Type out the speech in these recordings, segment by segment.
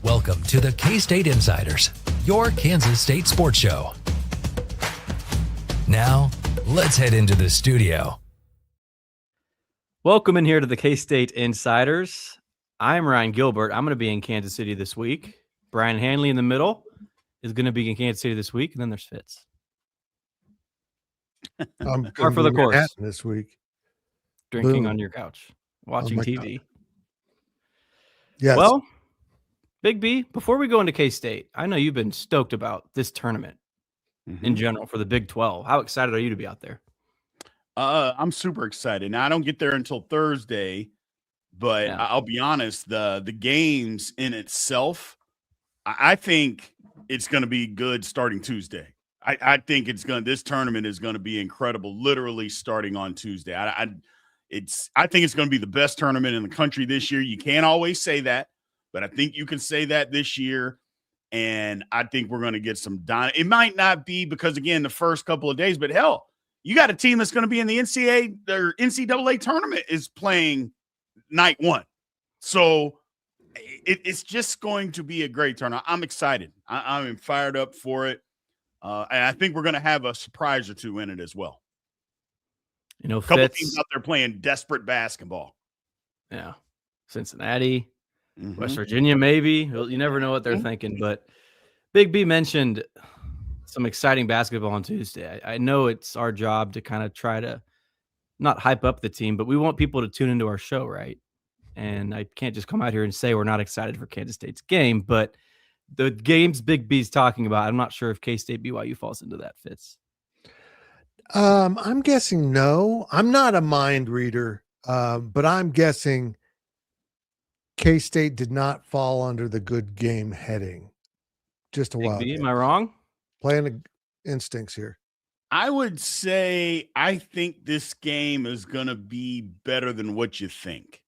Welcome to the K-State Insiders, your Kansas State sports show. Now, let's head into the studio. Welcome in here to the K-State Insiders. I'm Ryan Gilbert. I'm going to be in Kansas City this week. Brien Hanley in the middle is going to be in Kansas City this week, and then there's Fitz. I'm Par for the course this week. Drinking Boom. on your couch, watching TV. Yes. Well, Big B, before we go into K-State, I know you've been stoked about this tournament in general for the Big 12. How excited are you to be out there? I'm super excited. Now, I don't get there until Thursday, but Yeah. I'll be honest, the games in itself, I think it's going to be good starting Tuesday. I think this tournament is going to be incredible, literally starting on Tuesday. I think it's going to be the best tournament in the country this year. You can't always say that, but I think you can say that this year. And I think we're going to get some it might not be because, again, the first couple of days, but hell, you got a team that's going to be in the NCAA tournament is playing night one. So it's just going to be a great tournament. I'm excited. I'm fired up for it. And I think we're going to have a surprise or two in it as well. You know, A couple Fitz, teams out there playing desperate basketball. Yeah. Cincinnati, West Virginia, maybe. You never know what they're thinking. But Big B mentioned some exciting basketball on Tuesday. I know it's our job to kind of try to not hype up the team, but we want people to tune into our show, right? And I can't just come out here and say we're not excited for Kansas State's game, but the games Big B's talking about, I'm not sure if K-State BYU falls into that, Fitz. I'm guessing no. I'm not a mind reader, but I'm guessing K-State did not fall under the good game heading. Just a while. Big B, am I wrong? Playing the instincts here. I would say I think this game is going to be better than what you think.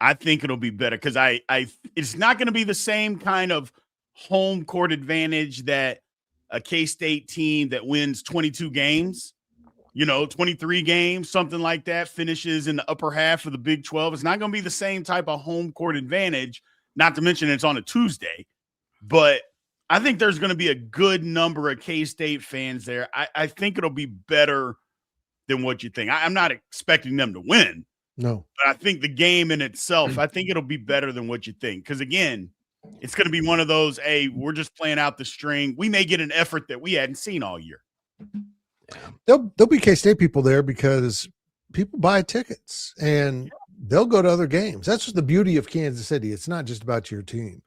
I think it'll be better because it's not going to be the same kind of home court advantage that a K-State team that wins 22 games, 23 games, something like that, finishes in the upper half of the Big 12. It's not going to be the same type of home court advantage, not to mention it's on a Tuesday. But I think there's going to be a good number of K-State fans there. I think it'll be better than what you think. I'm not expecting them to win. No. But I think the game in itself, I think it'll be better than what you think. Because, again, it's going to be one of those, hey, we're just playing out the string. We may get an effort that we hadn't seen all year. There'll be K-State people there because people buy tickets and they'll go to other games. That's just the beauty of Kansas City. It's not just about your team.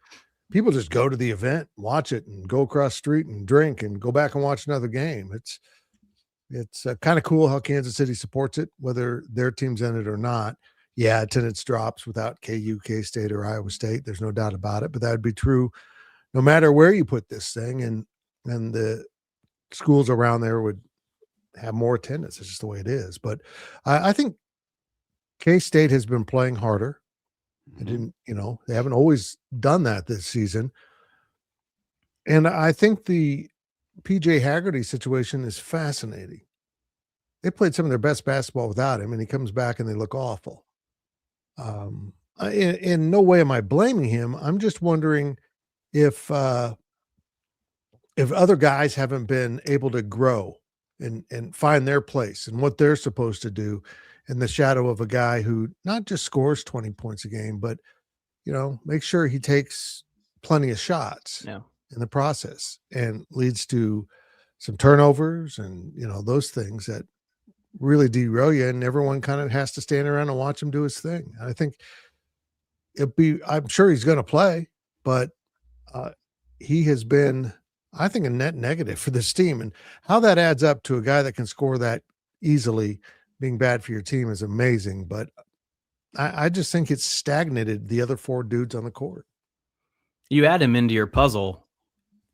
People just go to the event, watch it, and go across the street and drink and go back and watch another game. It's kind of cool how Kansas City supports it, whether their team's in it or not. Yeah, attendance drops without KU, K-State, or Iowa State. There's no doubt about it. But that would be true no matter where you put this thing. And the schools around there would have more attendance. It's just the way it is. But I think K-State has been playing harder. They haven't always done that this season. And I think the PJ Haggerty situation is fascinating. They played some of their best basketball without him, and he comes back and they look awful. In no way am I blaming him. I'm just wondering if other guys haven't been able to grow and find their place and what they're supposed to do in the shadow of a guy who not just scores 20 points a game, but, make sure he takes plenty of shots in the process and leads to some turnovers and, those things that really derail you, and everyone kind of has to stand around and watch him do his thing. I think I'm sure he's going to play, but he has been, I think, a net negative for this team, and how that adds up to a guy that can score that easily being bad for your team is amazing. But I just think it's stagnated the other four dudes on the court. You add him into your puzzle.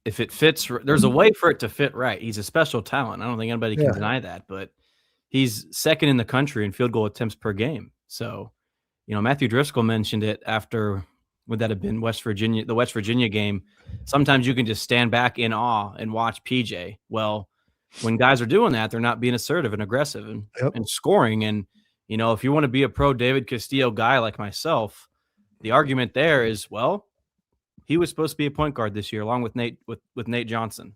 If it fits, there's a way for it to fit right. He's a special talent. I don't think anybody can deny that, but he's second in the country in field goal attempts per game. So, Matthew Driscoll mentioned it after, would that have been the West Virginia game? Sometimes you can just stand back in awe and watch PJ. Well, when guys are doing that, they're not being assertive and aggressive and scoring. And, if you want to be a pro David Castillo guy like myself, the argument there is, well, He was supposed to be a point guard this year, along with Nate Johnson.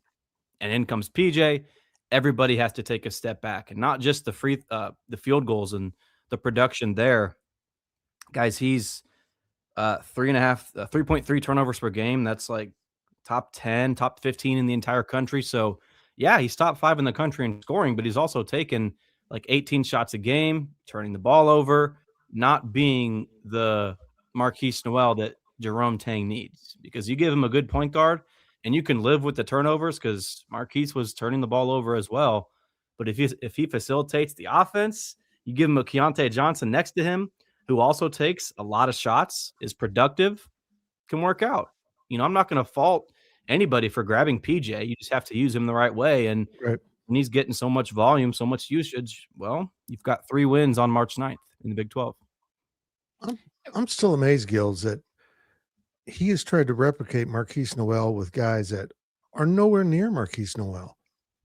And in comes PJ. Everybody has to take a step back, and not just the field goals and the production there. Guys, he's 3.3 turnovers per game. That's like top 10, top 15 in the entire country. So yeah, he's top 5 in the country in scoring, but he's also taken like 18 shots a game, turning the ball over, not being the Marquis Noel that Jerome Tang needs, because you give him a good point guard and you can live with the turnovers, because Marquis was turning the ball over as well. But if he facilitates the offense, you give him a Keontae Johnson next to him, who also takes a lot of shots, is productive, can work out. I'm not going to fault anybody for grabbing PJ. You just have to use him the right way. And when he's getting so much volume, so much usage, well, you've got 3 wins on March 9th in the Big 12. I'm still amazed, Gills, that he has tried to replicate Marquis Noel with guys that are nowhere near Marquis Noel.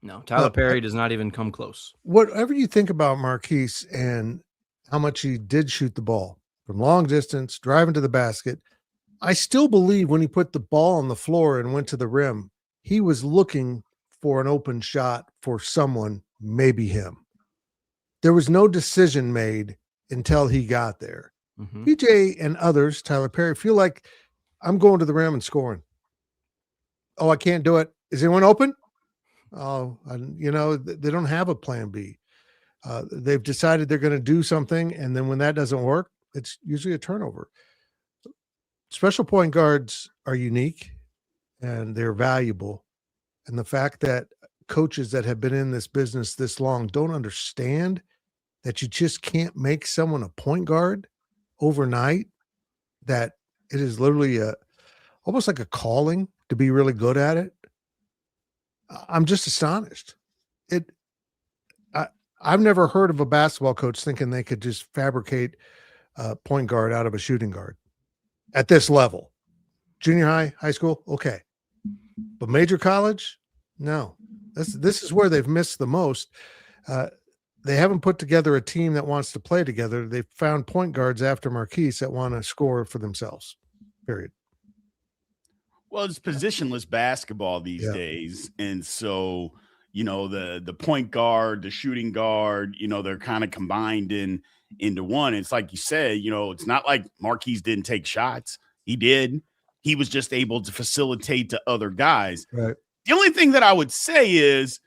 No, Tyler Perry does not even come close. Whatever you think about Marquis and how much he did shoot the ball from long distance, driving to the basket, I still believe when he put the ball on the floor and went to the rim, he was looking for an open shot for someone, maybe him. There was no decision made until he got there. Mm-hmm. PJ and others, Tyler Perry, feel like I'm going to the rim and scoring. Oh, I can't do it. Is anyone open? Oh, they don't have a plan B. They've decided they're going to do something, and then when that doesn't work, it's usually a turnover. Special point guards are unique, and they're valuable. And the fact that coaches that have been in this business this long don't understand that you just can't make someone a point guard overnight, that it is literally almost like a calling to be really good at it. I'm just astonished. I've never heard of a basketball coach thinking they could just fabricate a point guard out of a shooting guard at this level. Junior high, high school, okay. But major college, no. This is where they've missed the most. They haven't put together a team that wants to play together. They've found point guards after Marquis that want to score for themselves, period. Well, it's positionless basketball these days. And so, the point guard, the shooting guard, they're kind of combined into one. It's like you said, it's not like Marquis didn't take shots. He did. He was just able to facilitate to other guys. Right. The only thing that I would say is,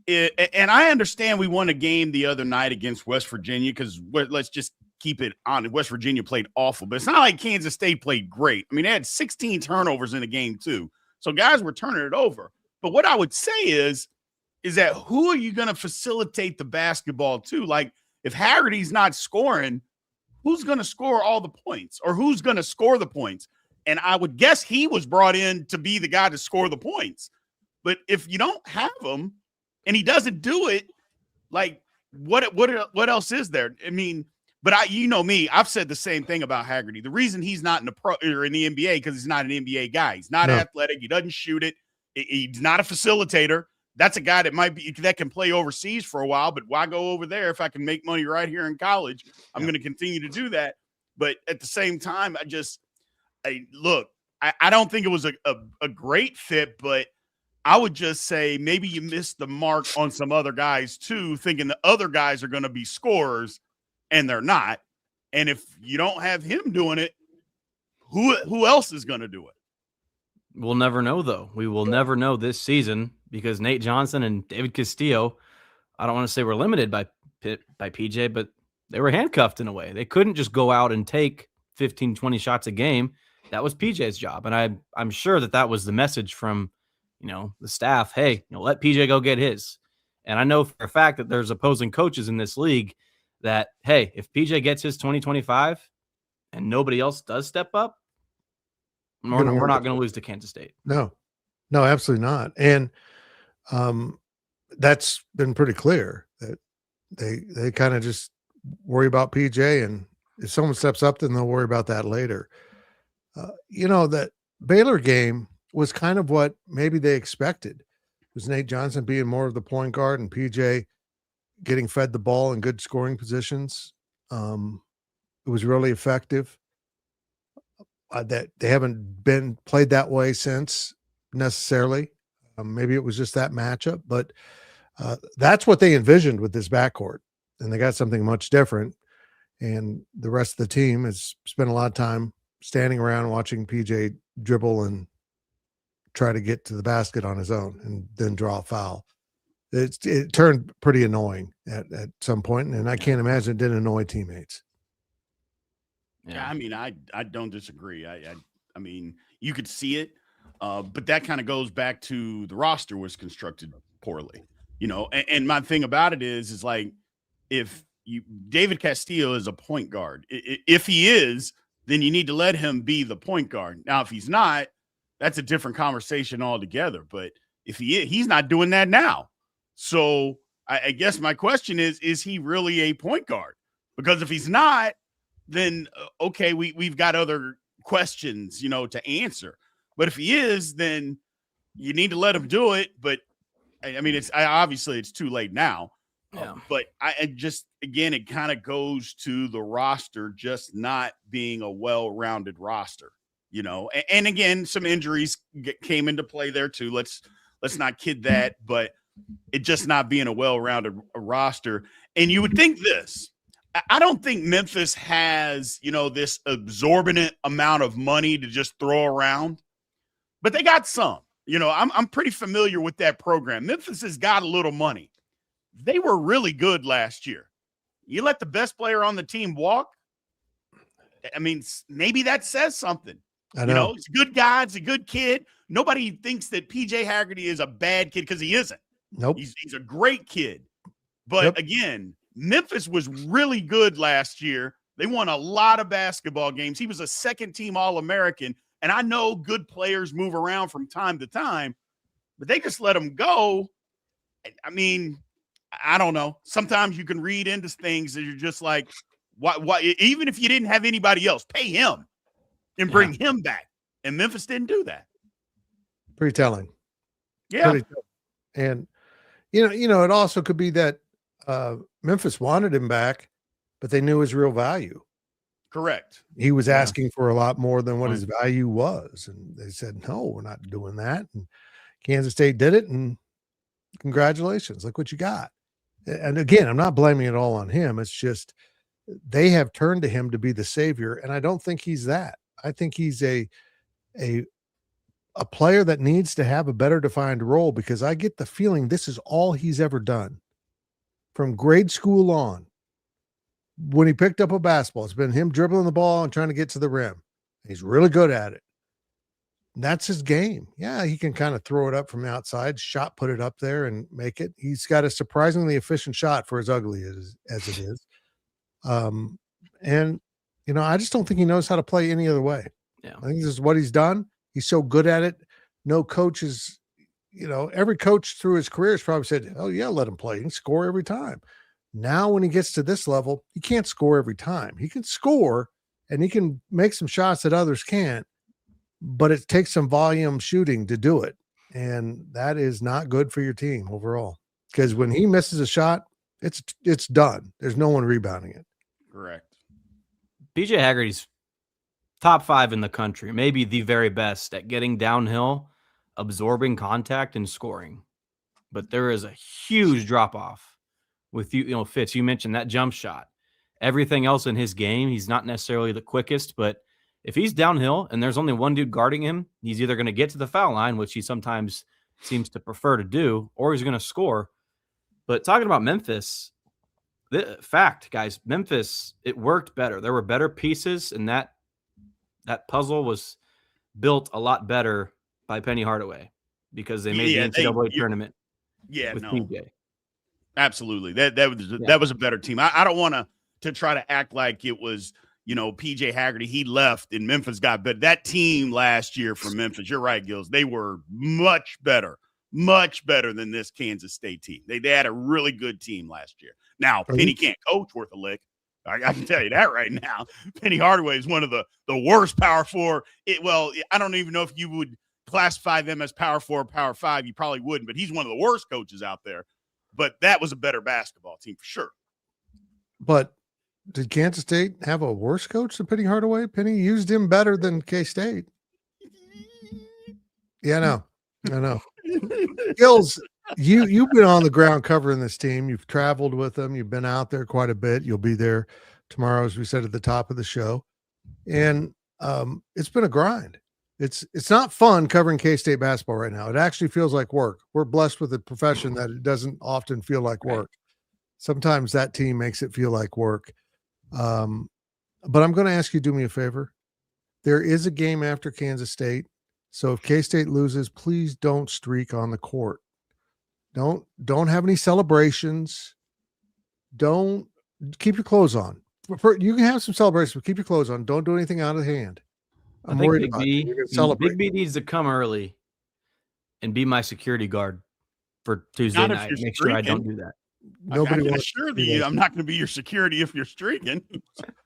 and I understand we won a game the other night against West Virginia, because let's just keep it on. West Virginia played awful, but it's not like Kansas State played great. I mean, they had 16 turnovers in the game too. So guys were turning it over. But what I would say is that who are you going to facilitate the basketball to? Like, if Haggerty's not scoring, who's going to score all the points, or who's going to score the points? And I would guess he was brought in to be the guy to score the points. But if you don't have him and he doesn't do it, like what else is there? I mean, but me, I've said the same thing about Haggerty. The reason he's not in the pro or in the NBA, because he's not an NBA guy. He's not athletic. He doesn't shoot it. He's not a facilitator. That's a guy that can play overseas for a while, but why go over there if I can make money right here in college? I'm going to continue to do that. But at the same time, I don't think it was a great fit, but I would just say maybe you missed the mark on some other guys too, thinking the other guys are going to be scorers, and they're not. And if you don't have him doing it, who else is going to do it? We'll never know, though. We will never know this season, because Nate Johnson and David Castillo, I don't want to say were limited by PJ, but they were handcuffed in a way. They couldn't just go out and take 15, 20 shots a game. That was PJ's job. And I'm sure that was the message from, the staff. Hey, let PJ go get his. And I know for a fact that there's opposing coaches in this league that, hey, if PJ gets his 2025 and nobody else does step up, we're not going to lose to Kansas State. No, absolutely not. And that's been pretty clear that they kind of just worry about PJ, and if someone steps up, then they'll worry about that later. That Baylor game was kind of what maybe they expected. It was Nate Johnson being more of the point guard and PJ getting fed the ball in good scoring positions. It was really effective. that they haven't been played that way since necessarily. Maybe it was just that matchup, but that's what they envisioned with this backcourt, and they got something much different. And the rest of the team has spent a lot of time standing around watching PJ dribble and try to get to the basket on his own and then draw a foul. It turned pretty annoying at some point, and I can't imagine it didn't annoy teammates. Yeah, I mean, I don't disagree. I mean, you could see it, but that kind of goes back to the roster was constructed poorly, you know. And my thing about it is like if David Castillo is a point guard. If he is, then you need to let him be the point guard. Now, if he's not, that's a different conversation altogether. But if he's not doing that now. So I guess my question is he really a point guard? Because if he's not, then okay, we've got other questions, you know, to answer. But if he is, then you need to let him do it. But I mean, obviously it's too late now. Yeah. But I just, again, it kind of goes to the roster just not being a well-rounded roster, you know. And again, some injuries came into play there too. Let's not kid that, but it just not being a well-rounded roster. And you would think this. I don't think Memphis has, you know, this exorbitant amount of money to just throw around, but they got some. You know, I'm pretty familiar with that program. Memphis has got a little money. They were really good last year. You let the best player on the team walk. I mean, maybe that says something. I know. You know, he's a good guy. He's a good kid. Nobody thinks that PJ Haggerty is a bad kid because he isn't. Nope. He's a great kid. But again, Memphis was really good last year. They won a lot of basketball games. He was a second-team All-American. And I know good players move around from time to time, but they just let him go. I mean, I don't know. Sometimes you can read into things that you're just like, why? Even if you didn't have anybody else, pay him and bring him back. And Memphis didn't do that. Pretty telling. Yeah. Pretty telling. And, you know, it also could be that Memphis wanted him back, but they knew his real value. Correct. He was asking for a lot more than what his value was. And they said, no, we're not doing that. And Kansas State did it. And congratulations. Look what you got. And again, I'm not blaming it all on him. It's just they have turned to him to be the savior. And I don't think he's that. I think he's a player that needs to have a better defined role, because I get the feeling this is all he's ever done from grade school on. When he picked up a basketball, it's been him dribbling the ball and trying to get to the rim. He's really good at it. That's his game. Yeah, he can kind of throw it up from the outside, put it up there and make it. He's got a surprisingly efficient shot for as ugly as it is. And, you know, I just don't think he knows how to play any other way. Yeah. I think this is what he's done. He's so good at it. No coach is, you know, every coach through his career has probably said, oh, yeah, let him play. He can score every time. Now, when he gets to this level, he can't score every time. He can score and he can make some shots that others can't, but it takes some volume shooting to do it. And that is not good for your team overall, because when he misses a shot, it's done. There's no one rebounding it. Correct. PJ Haggerty's top 5 in the country, maybe the very best at getting downhill, absorbing contact, and scoring. But there is a huge drop-off with you know, Fitz, you mentioned that jump shot. Everything else in his game, he's not necessarily the quickest, but if he's downhill and there's only one dude guarding him, he's either going to get to the foul line, which he sometimes seems to prefer to do, or he's going to score. But talking about Memphis, the fact, guys, Memphis, it worked better. There were better pieces, and that puzzle was built a lot better by Penny Hardaway because they made the NCAA tournament with PJ. Absolutely. That was a better team. I don't want to try to act like it was, you know, PJ Haggerty. He left and Memphis got better. That team last year from Memphis, you're right, Gills. They were much better than this Kansas State team. They had a really good team last year. Now, Penny can't coach worth a lick. I can tell you that right now. Penny Hardaway is one of the worst power four. I don't even know if you would classify them as power 4, power 5. You probably wouldn't, but he's one of the worst coaches out there. But that was a better basketball team for sure. But Did Kansas State have a worse coach than Penny Hardaway? Penny used him better than K-State. Yeah, I know. Gills, you've been on the ground covering this team. You've traveled with them. You've been out there quite a bit. You'll be there tomorrow, as we said at the top of the show. And it's been a grind. It's not fun covering K-State basketball right now. It actually feels like work. We're blessed with a profession that it doesn't often feel like work. Sometimes that team makes it feel like work. But I'm going to ask you to do me a favor. There is a game after Kansas State. So if K-State loses, please don't streak on the court. Don't have any celebrations. Don't keep your clothes on. You can have some celebrations, but keep your clothes on. Don't do anything out of hand. I think Big B needs to come early and be my security guard for Tuesday night. Make sure I don't do that. Nobody wants you. I'm not going to be your security if you're streaking.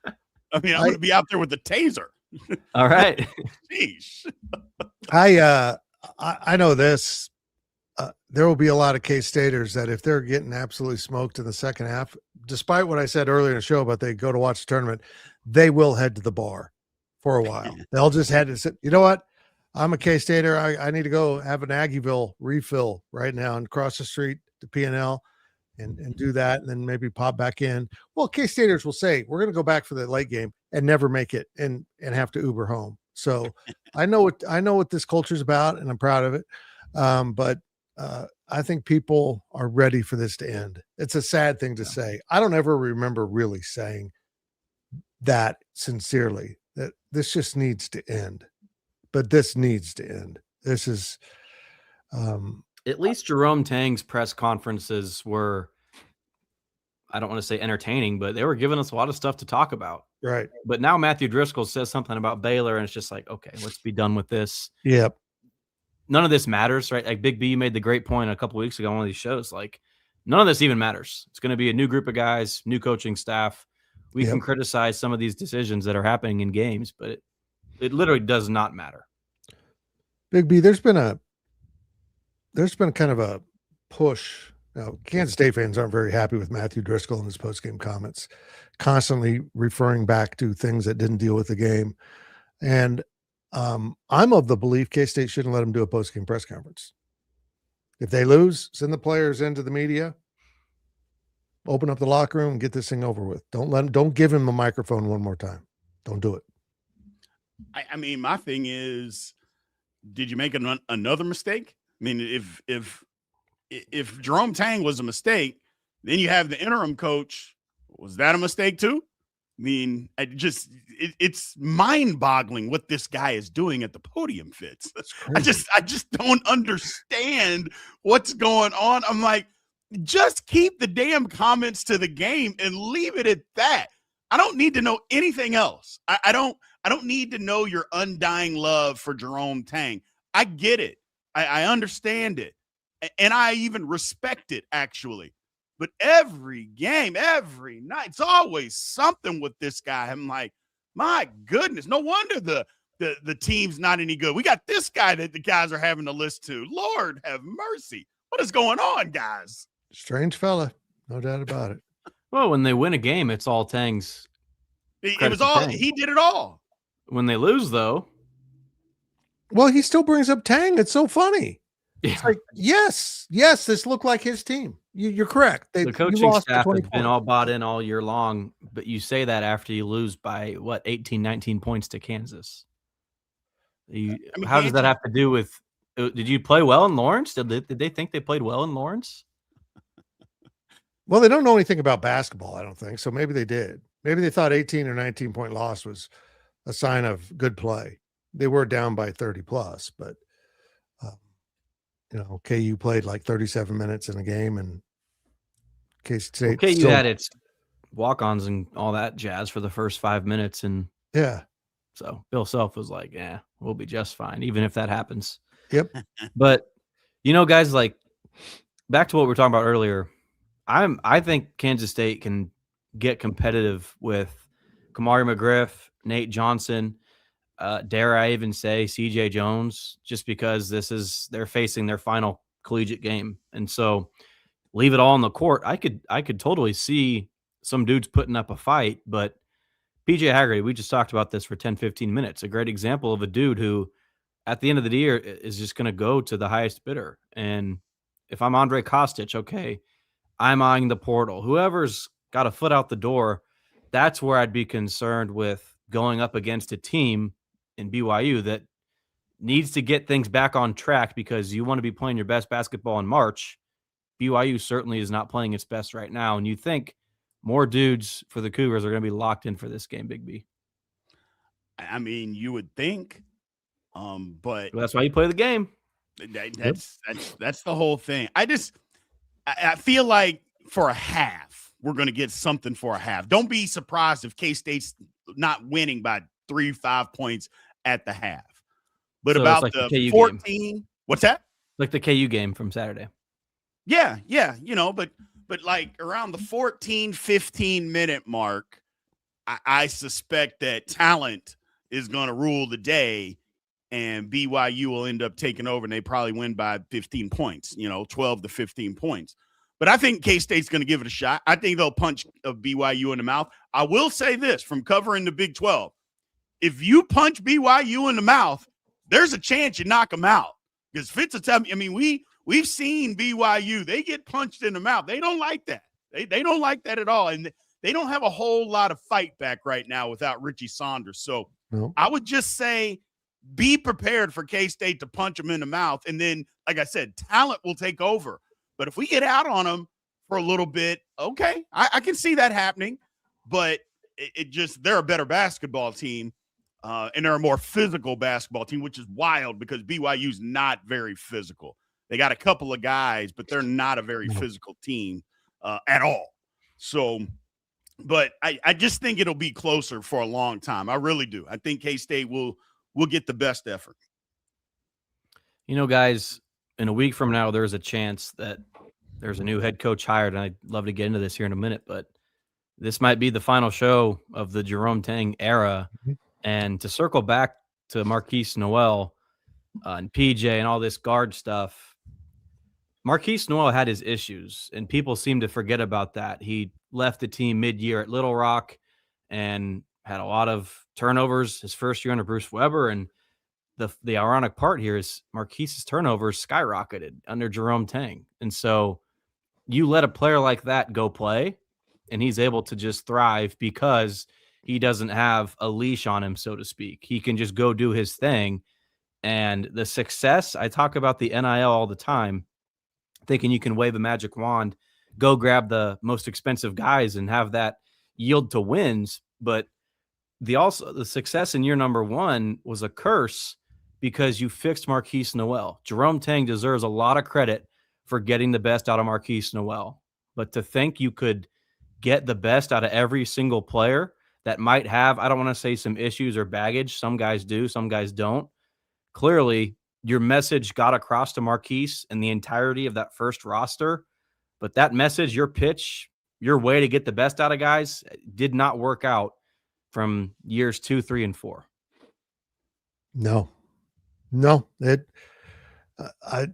I mean, I'm going to be out there with the taser. All right. Sheesh. I know this. There will be a lot of K-Staters that if they're getting absolutely smoked in the second half, despite what I said earlier in the show about they go to watch the tournament, they will head to the bar for a while. They'll just head to sit. You know what? I'm a K-Stater. I need to go have an Aggieville refill right now and cross the street to P&L and do that, and then maybe pop back in. Well, K-Staters will say, we're going to go back for the late game and never make it and have to Uber home. So I know what this culture is about, and I'm proud of it. But I think people are ready for this to end. It's a sad thing to say. I don't ever remember really saying that sincerely, that this just needs to end. But this needs to end. This is at least Jerome Tang's press conferences were, I don't want to say entertaining, but they were giving us a lot of stuff to talk about. Right. But now Matthew Driscoll says something about Baylor, and it's just like, okay, let's be done with this. Yep. None of this matters, right? Like Big B made the great point a couple of weeks ago on one of these shows. Like, none of this even matters. It's going to be a new group of guys, new coaching staff. We can criticize some of these decisions that are happening in games, but it literally does not matter. Big B, there's been kind of a push. Now, Kansas State fans aren't very happy with Matthew Driscoll and his post-game comments, constantly referring back to things that didn't deal with the game. And I'm of the belief K-State shouldn't let him do a post-game press conference. If they lose, send the players into the media, open up the locker room, and get this thing over with. Don't give him the microphone one more time. Don't do it. I mean, my thing is, did you make another mistake? I mean, if Jerome Tang was a mistake, then you have the interim coach. Was that a mistake too? I mean, it's mind-boggling what this guy is doing at the podium, Fitz. I just don't understand what's going on. I'm like, just keep the damn comments to the game and leave it at that. I don't need to know anything else. I don't need to know your undying love for Jerome Tang. I get it. I understand it. And I even respect it, actually. But every game, every night, it's always something with this guy. I'm like, my goodness, no wonder the team's not any good. We got this guy that the guys are having to listen to. Lord have mercy. What is going on, guys? Strange fella. No doubt about it. Well, when they win a game, it's all Tang's. It was all, he did it all. When they lose, though. Well, he still brings up Tang. It's so funny. Yeah. It's like, yes, this looked like his team. You're correct. The coaching staff has been all bought in all year long, but you say that after you lose by, 18, 19 points to Kansas. How does that have to do with – did you play well in Lawrence? Did they think they played well in Lawrence? Well, they don't know anything about basketball, I don't think, so maybe they did. Maybe they thought 18 or 19-point loss was a sign of good play. They were down by 30-plus, but KU played like 37 minutes in a game, and K-State. KU had its walk-ons and all that jazz for the first 5 minutes, and so Bill Self was like, "Yeah, we'll be just fine, even if that happens." Yep. But guys, like back to what we were talking about earlier. I think Kansas State can get competitive with Kamari McGriff, Nate Johnson. Dare I even say CJ Jones, just because they're facing their final collegiate game. And so leave it all on the court. I could totally see some dude's putting up a fight, but PJ Haggerty, we just talked about this for 10, 15 minutes. A great example of a dude who at the end of the year is just going to go to the highest bidder. And if I'm Andre Kostic, okay, I'm eyeing the portal. Whoever's got a foot out the door, that's where I'd be concerned with going up against a team in BYU that needs to get things back on track, because you want to be playing your best basketball in March. BYU certainly is not playing its best right now. And you think more dudes for the Cougars are going to be locked in for this game, Big B. I mean, you would think, but well, that's why you play the game. That's the whole thing. I feel like for a half, we're going to get something for a half. Don't be surprised if K-State's not winning by 3-5 points at the half. But so about like the 14, game. What's that? Like the KU game from Saturday. Yeah. But like around the 14, 15-minute mark, I suspect that talent is going to rule the day, and BYU will end up taking over, and they probably win by 15 points, 12 to 15 points. But I think K-State's going to give it a shot. I think they'll punch BYU in the mouth. I will say this, from covering the Big 12, if you punch BYU in the mouth, there's a chance you knock them out. Because we've seen BYU, they get punched in the mouth. They don't like that. They don't like that at all. And they don't have a whole lot of fight back right now without Richie Saunders. So I would just say be prepared for K-State to punch them in the mouth. And then, like I said, talent will take over. But if we get out on them for a little bit, okay, I can see that happening. But they're a better basketball team. And they're a more physical basketball team, which is wild because BYU's not very physical. They got a couple of guys, but they're not a very physical team at all. So, but I just think it'll be closer for a long time. I really do. I think K-State will get the best effort. Guys, in a week from now, there's a chance that there's a new head coach hired, and I'd love to get into this here in a minute, but this might be the final show of the Jerome Tang era. Mm-hmm. And to circle back to Marquis Noel and PJ and all this guard stuff, Marquis Noel had his issues, and people seem to forget about that. He left the team mid-year at Little Rock and had a lot of turnovers his first year under Bruce Weber. And the ironic part here is Marquis's turnovers skyrocketed under Jerome Tang. And so you let a player like that go play, and he's able to just thrive because he doesn't have a leash on him, so to speak. He can just go do his thing. And the success, I talk about the NIL all the time, thinking you can wave a magic wand, go grab the most expensive guys and have that yield to wins. But the success in year number one was a curse because you fixed Marquis Noel. Jerome Tang deserves a lot of credit for getting the best out of Marquis Noel. But to think you could get the best out of every single player that might have, I don't want to say some issues or baggage. Some guys do, some guys don't. Clearly, your message got across to Marquis and the entirety of that first roster. But that message, your pitch, your way to get the best out of guys did not work out from years 2, 3, and 4. No. I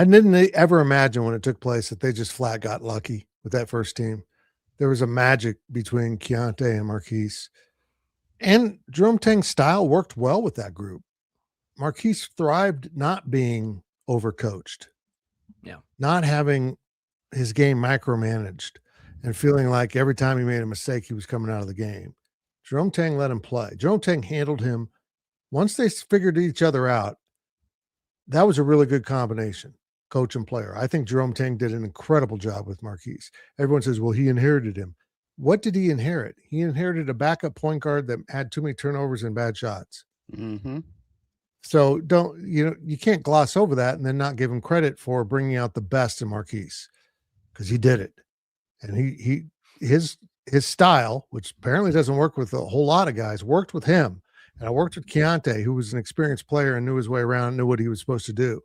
didn't ever imagine when it took place that they just flat got lucky with that first team. There was a magic between Keontae and Marquis. And Jerome Tang's style worked well with that group. Marquis thrived not being overcoached. Yeah. Not having his game micromanaged and feeling like every time he made a mistake, he was coming out of the game. Jerome Tang let him play. Jerome Tang handled him. Once they figured each other out, that was a really good combination, coach and player. I think Jerome Tang did an incredible job with Marquis. Everyone says, well, he inherited him. What did he inherit? He inherited a backup point guard that had too many turnovers and bad shots. Mm-hmm. So you can't gloss over that and then not give him credit for bringing out the best in Marquis, because he did it. And his style, which apparently doesn't work with a whole lot of guys, worked with him. And I worked with Keontae, who was an experienced player and knew his way around, knew what he was supposed to do.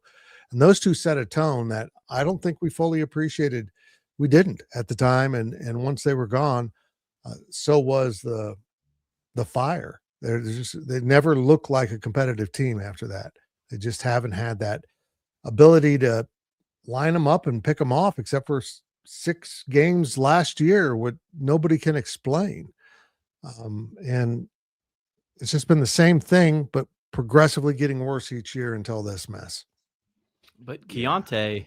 And those two set a tone that I don't think we fully appreciated. We didn't at the time. And once they were gone, so was the fire. They never looked like a competitive team after that. They just haven't had that ability to line them up and pick them off, except for 6 games last year, what nobody can explain. And it's just been the same thing, but progressively getting worse each year until this mess. But Keontae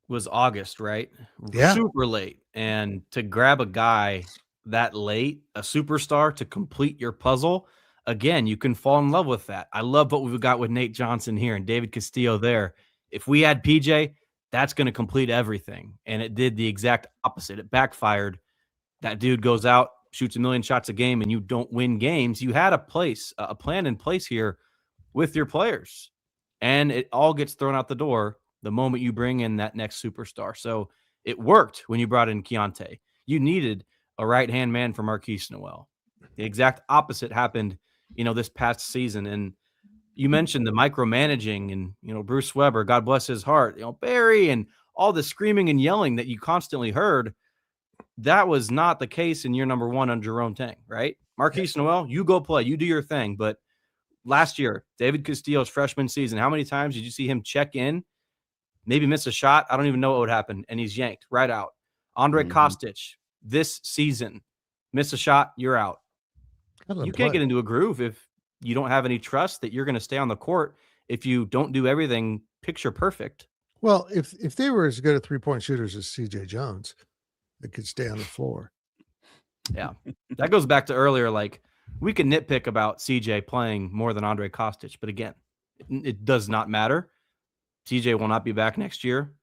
was August, right? Yeah. Super late. And to grab a guy that late, a superstar, to complete your puzzle, again, you can fall in love with that. I love what we've got with Nate Johnson here and David Castillo there. If we had PJ, that's going to complete everything. And it did the exact opposite. It backfired. That dude goes out, shoots a million shots a game, and you don't win games. You had a plan in place here with your players, and it all gets thrown out the door the moment you bring in that next superstar. So it worked when you brought in Keontae. You needed a right-hand man for Marquis Noel. The exact opposite happened, this past season. And you mentioned the micromanaging and, Bruce Weber, God bless his heart, Barry, and all the screaming and yelling that you constantly heard. That was not the case in year number 1 on Jerome Tang, right? Marquis Noel, you go play, you do your thing. But last year, David Castillo's freshman season, how many times did you see him check in, maybe miss a shot? I don't even know what would happen, and he's yanked right out. Andre Kostic, this season, miss a shot, you're out. You can't get into a groove if you don't have any trust that you're going to stay on the court if you don't do everything picture perfect. Well, if they were as good at 3-point shooters as CJ Jones, they could stay on the floor. Yeah. That goes back to earlier, like, we can nitpick about CJ playing more than Andre Kostic, but again, it does not matter. CJ will not be back next year.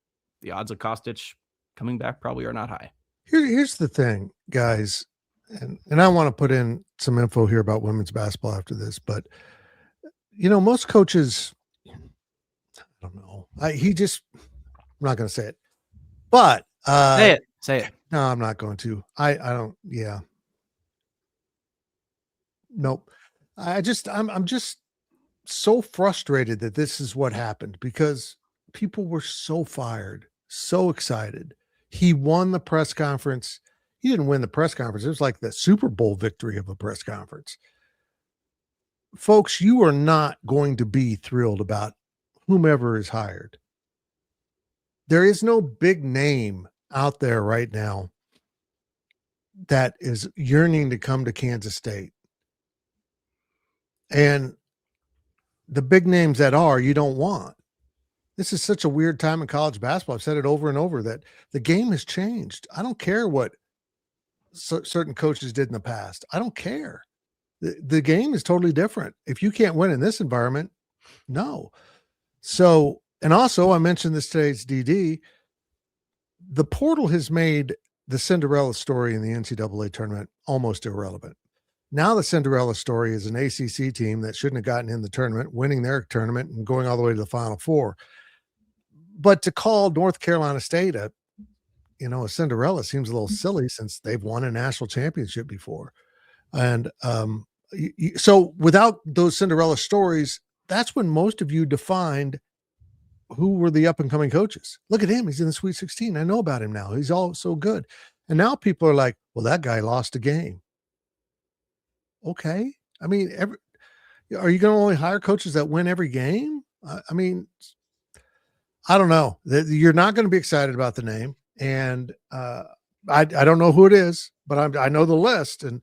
The odds of Kostic coming back probably are not high. Here's the thing, guys, and I want to put in some info here about women's basketball after this, but most coaches, I don't know. I'm not going to say it, but say it. No, I'm not going to. I don't. Yeah. Nope. I'm just so frustrated that this is what happened because people were so fired, so excited. He won the press conference. He didn't win the press conference. It was like the Super Bowl victory of a press conference. Folks, you are not going to be thrilled about whomever is hired. There is no big name out there right now that is yearning to come to Kansas State. And the big names that are, you don't want. This is such a weird time in college basketball. I've said it over and over that the game has changed. I don't care what certain coaches did in the past. I don't care. The game is totally different. If you can't win in this environment, no. So, and also I mentioned this today's DD, the portal has made the Cinderella story in the NCAA tournament almost irrelevant. Now the Cinderella story is an ACC team that shouldn't have gotten in the tournament, winning their tournament and going all the way to the Final Four. But to call North Carolina State a Cinderella seems a little silly since they've won a national championship before. And so without those Cinderella stories, that's when most of you defined who were the up-and-coming coaches. Look at him. He's in the Sweet 16. I know about him now. He's all so good. And now people are like, well, that guy lost a game. Okay. I mean, are you going to only hire coaches that win every game? I mean, I don't know. You're not going to be excited about the name. And I don't know who it is, but I know the list. And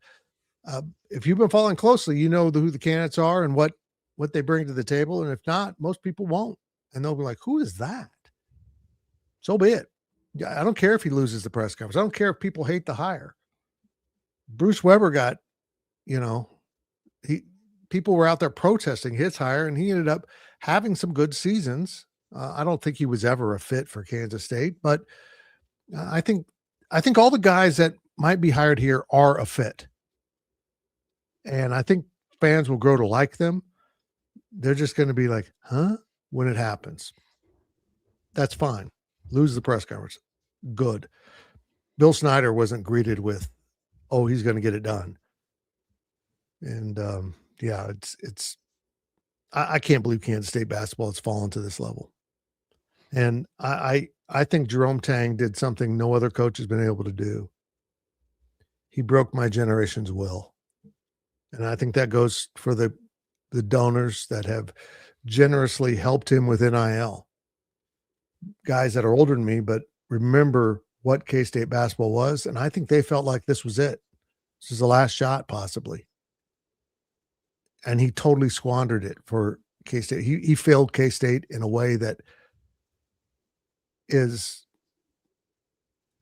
if you've been following closely, you know who the candidates are and what they bring to the table. And if not, most people won't. And they'll be like, who is that? So be it. I don't care if he loses the press conference. I don't care if people hate the hire. Bruce Weber got, people were out there protesting his hire, and he ended up having some good seasons. I don't think he was ever a fit for Kansas State, but I think all the guys that might be hired here are a fit. And I think fans will grow to like them. They're just going to be like, huh? When it happens. That's fine. Lose the press conference. Good. Bill Snyder wasn't greeted with, oh, he's going to get it done. And yeah, I can't believe Kansas State basketball has fallen to this level. And I think Jerome Tang did something no other coach has been able to do. He broke my generation's will. And I think that goes for the donors that have generously helped him with NIL. Guys that are older than me, but remember what K-State basketball was, and I think they felt like this was it. This is the last shot, possibly. And he totally squandered it for K-State. He failed K-State in a way that is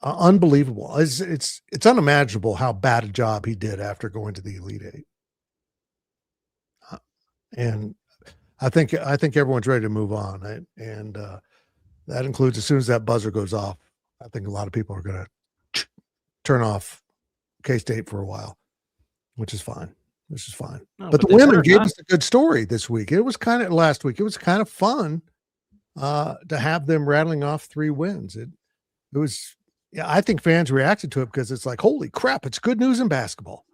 unbelievable. It's unimaginable how bad a job he did after going to the Elite Eight. And I think everyone's ready to move on. And that includes, as soon as that buzzer goes off, I think a lot of people are going to turn off K-State for a while, which is fine. No, but the women gave us a good story this week. It was kind of last week. It was kind of fun to have them rattling off 3 wins. It was, yeah, I think fans reacted to it because it's like, holy crap, it's good news in basketball.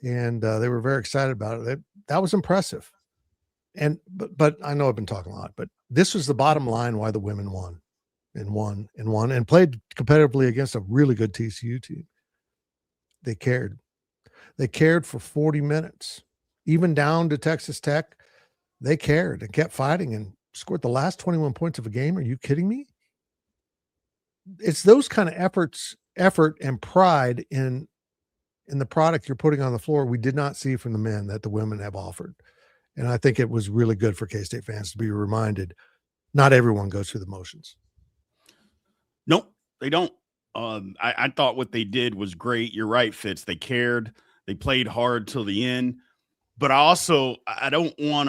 And they were very excited about it. That was impressive. And, but I know I've been talking a lot, but this was the bottom line why the women won and played competitively against a really good TCU team. They cared. They cared for 40 minutes, even down to Texas Tech. They cared and kept fighting and scored the last 21 points of a game. Are you kidding me? It's those kind of effort and pride in the product you're putting on the floor we did not see from the men that the women have offered. And I think it was really good for K-State fans to be reminded not everyone goes through the motions. Nope, they don't. I thought what they did was great. You're right, Fitz. They cared. They played hard till the end. But I don't want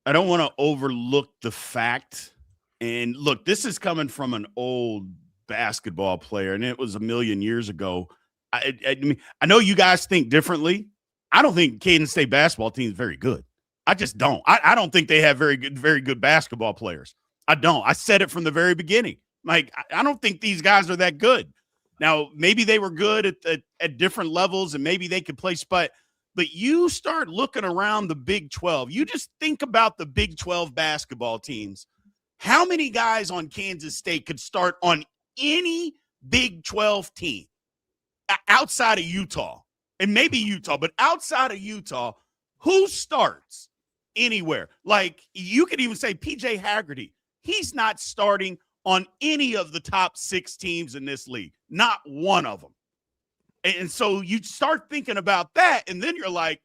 to overlook the fact. And look, this is coming from an old basketball player, and it was a million years ago. I mean, I know you guys think differently. I don't think Kansas State basketball team is very good. I just don't. I don't think they have very good basketball players. I don't. I said it from the very beginning. Like, I don't think these guys are that good. Now, maybe they were good at different levels, and maybe they could play spot. But you start looking around the Big 12. You just think about the Big 12 basketball teams. How many guys on Kansas State could start on any Big 12 team outside of Utah? And maybe Utah, but outside of Utah, who starts anywhere? Like, you could even say PJ Haggerty. He's not starting on any of the top 6 teams in this league. Not one of them. And so you start thinking about that, and then you're like,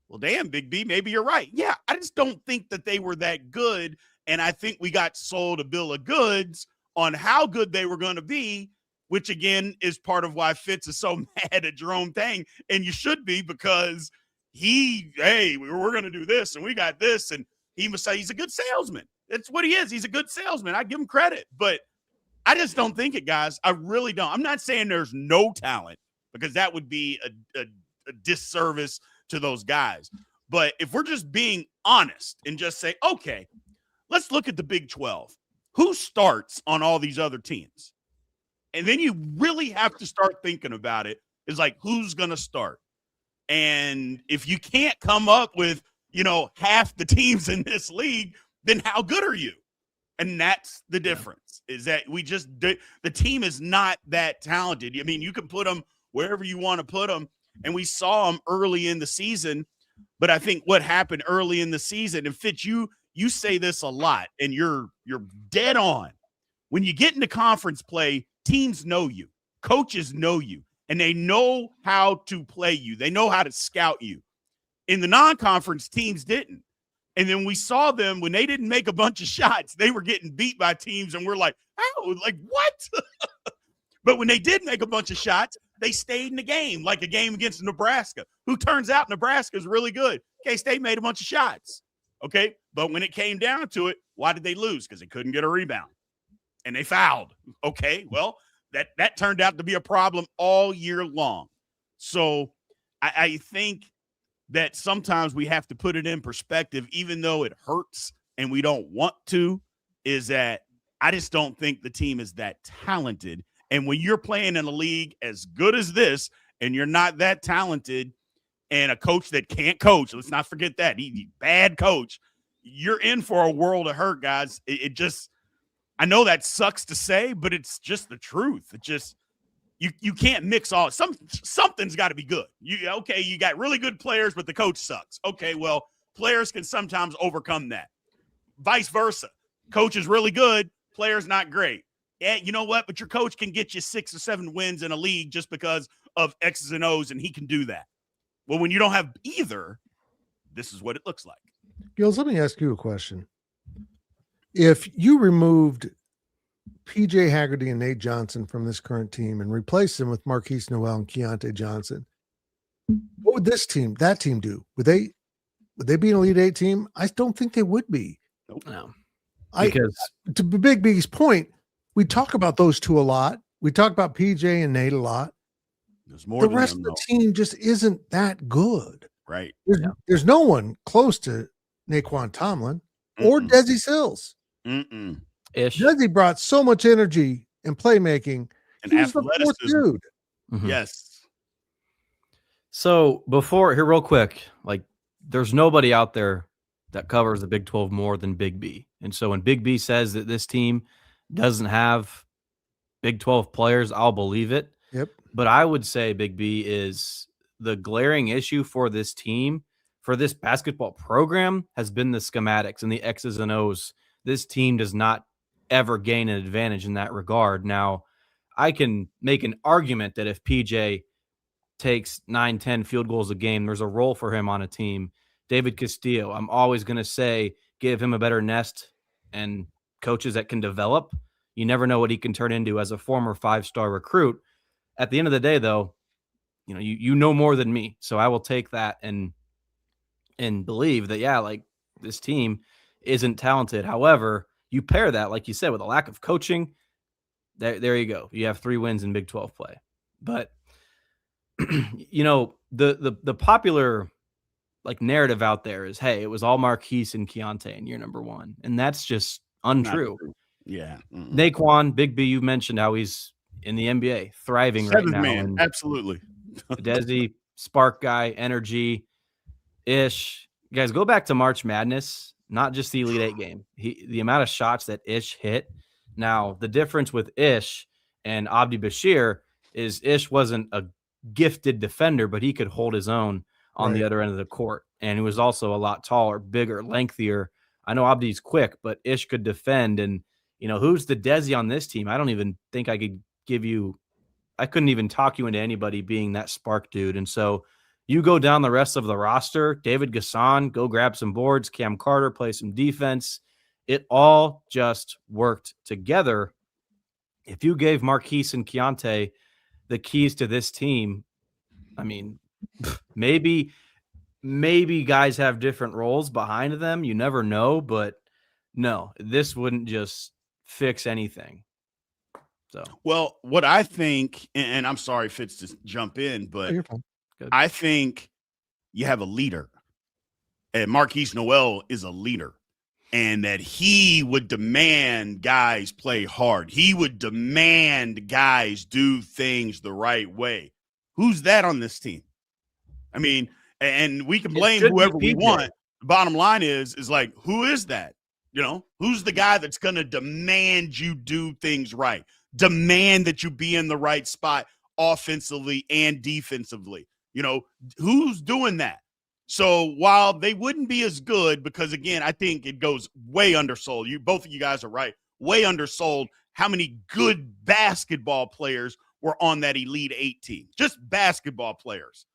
well, damn, Big B, maybe you're right. Yeah, I just don't think that they were that good, and I think we got sold a bill of goods on how good they were going to be, which, again, is part of why Fitz is so mad at Jerome Tang, and you should be, because we're going to do this, and we got this, and he must say he's a good salesman. That's what he is. He's a good salesman. I give him credit, but I just don't think it, guys. I really don't. I'm not saying there's no talent, because that would be a disservice to those guys. But if we're just being honest and just say, okay, let's look at the Big 12. Who starts on all these other teams? And then you really have to start thinking about it. It's like, who's going to start? And if you can't come up with, half the teams in this league, then how good are you? And that's the difference, is that the team is not that talented. I mean, you can put them wherever you want to put them. And we saw them early in the season. But I think what happened early in the season, and Fitz, you say this a lot, and you're dead on. When you get into conference play, teams know you, coaches know you, and they know how to play you. They know how to scout you. In the non-conference, teams didn't. And then we saw them when they didn't make a bunch of shots, they were getting beat by teams, and we're like, oh, like what? But when they did make a bunch of shots, they stayed in the game, like a game against Nebraska, who turns out Nebraska is really good. K-State made a bunch of shots, okay? But when it came down to it, why did they lose? Because they couldn't get a rebound, and they fouled. Okay, well, that turned out to be a problem all year long. So I think that sometimes we have to put it in perspective, even though it hurts and we don't want to, is that I just don't think the team is that talented. And when you're playing in a league as good as this and you're not that talented, and a coach that can't coach, let's not forget that, he's bad coach, you're in for a world of hurt, guys. It just, I know that sucks to say, but it's just the truth. It just, you can't mix all, something's got to be good. You got really good players, but the coach sucks. Okay, well, players can sometimes overcome that. Vice versa. Coach is really good, players not great. Yeah, you know what? But your coach can get you 6 or 7 wins in a league just because of X's and O's, and he can do that. Well, when you don't have either, this is what it looks like. Gills, let me ask you a question. If you removed PJ Haggerty and Nate Johnson from this current team and replaced them with Marquis Noel and Keontae Johnson, what would that team do? Would they be an Elite Eight team? I don't think they would be. Nope. No. Because to Big B's point, we talk about those two a lot. We talk about PJ and Nate a lot. There's more. The rest of the team just isn't that good. Right. There's no one close to Naquan Tomlin or Desi Sills. Desi brought so much energy and playmaking. And he was the fourth dude. Mm-hmm. Yes. So here real quick, like there's nobody out there that covers the Big 12 more than Big B. And so when Big B says that this team doesn't have Big 12 players, I'll believe it. Yep. But I would say Big B is the glaring issue for this team, for this basketball program, has been the schematics and the X's and O's. This team does not ever gain an advantage in that regard. Now, I can make an argument that if PJ takes 9-10 field goals a game, there's a role for him on a team. David Castillo, I'm always going to say give him a better nest and coaches that can develop. You never know what he can turn into as a former 5-star recruit. At the end of the day, though, you know more than me, so I will take that and believe that, yeah, like this team isn't talented. However, you pair that, like you said, with a lack of coaching, there you go. You have 3 wins in Big 12 play. But the popular like narrative out there is, hey, it was all Marquis and Keontae in year number 1, and that's just untrue. Yeah. Naquan, Big B, you mentioned how he's in the NBA, thriving right now. Man, absolutely. Desi, spark guy, energy, Ish. Guys, go back to March Madness, not just the Elite Eight game. The amount of shots that Ish hit. Now, the difference with Ish and Abdi Bashir is Ish wasn't a gifted defender, but he could hold his own on the other end of the court. And he was also a lot taller, bigger, lengthier. I know Abdi's quick, but Ish could defend. And, who's the Desi on this team? I don't even think I could I couldn't even talk you into anybody being that spark dude. And so you go down the rest of the roster, David Gasson, go grab some boards, Cam Carter, play some defense. It all just worked together. If you gave Marquis and Keontae the keys to this team, I mean, maybe guys have different roles behind them. You never know, but no, this wouldn't just fix anything. So, well, what I think, and I'm sorry, Fitz, to jump in, but I think you have a leader, and Marquis Noel is a leader, and that he would demand guys play hard. He would demand guys do things the right way. Who's that on this team? I mean, and we can blame whoever we want. The bottom line is like, who is that? Who's the guy that's going to demand you do things right? Demand that you be in the right spot offensively and defensively. Who's doing that? So while they wouldn't be as good, because again, I think it goes way undersold. Both of you guys are right. Way undersold how many good basketball players were on that Elite Eight team. Just basketball players.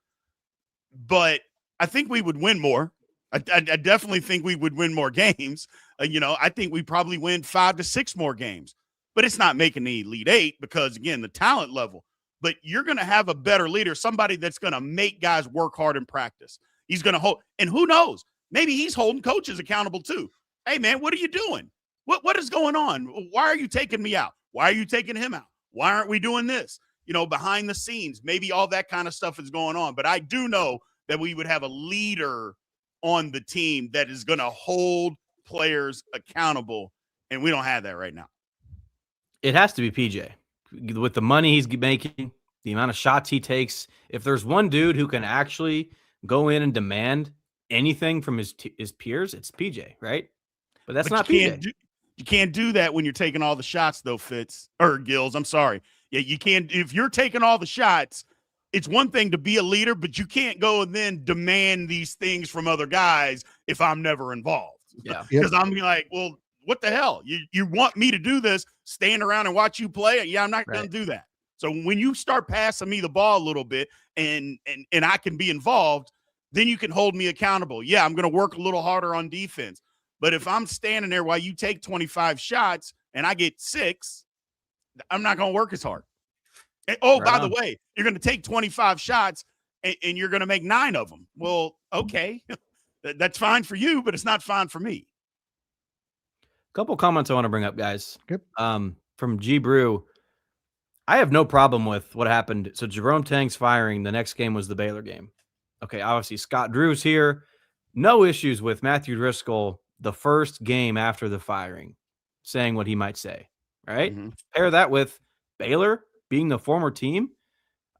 But I think we would win more. I definitely think we would win more games. I think we probably win 5 to 6 more games. But it's not making the Elite Eight because, again, the talent level. But you're going to have a better leader, somebody that's going to make guys work hard in practice. He's going to hold – and who knows? Maybe he's holding coaches accountable too. Hey, man, what are you doing? What is going on? Why are you taking me out? Why are you taking him out? Why aren't we doing this? Behind the scenes, maybe all that kind of stuff is going on. But I do know that we would have a leader on the team that is going to hold players accountable, and we don't have that right now. It has to be PJ. With the money he's making, the amount of shots he takes, if there's one dude who can actually go in and demand anything from his peers, it's PJ, right? But that's not PJ. You can't do that when you're taking all the shots, though, Fitz. Or Gills, I'm sorry. Yeah, you can't. If you're taking all the shots, it's one thing to be a leader, but you can't go and then demand these things from other guys if I'm never involved. Yeah. Because I'm like, well, what the hell? You want me to do this, stand around and watch you play? Yeah, I'm not going to do that. So when you start passing me the ball a little bit and I can be involved, then you can hold me accountable. Yeah, I'm going to work a little harder on defense. But if I'm standing there while you take 25 shots and I get 6, I'm not going to work as hard. And, by the way, you're going to take 25 shots and you're going to make 9 of them. Well, okay, that's fine for you, but it's not fine for me. A couple comments I want to bring up, guys. Yep. From G Brew, I have no problem with what happened. So Jerome Tang's firing. The next game was the Baylor game. Okay, obviously Scott Drew's here. No issues with Matthew Driscoll the first game after the firing, saying what he might say, right? Mm-hmm. Pair that with Baylor being the former team.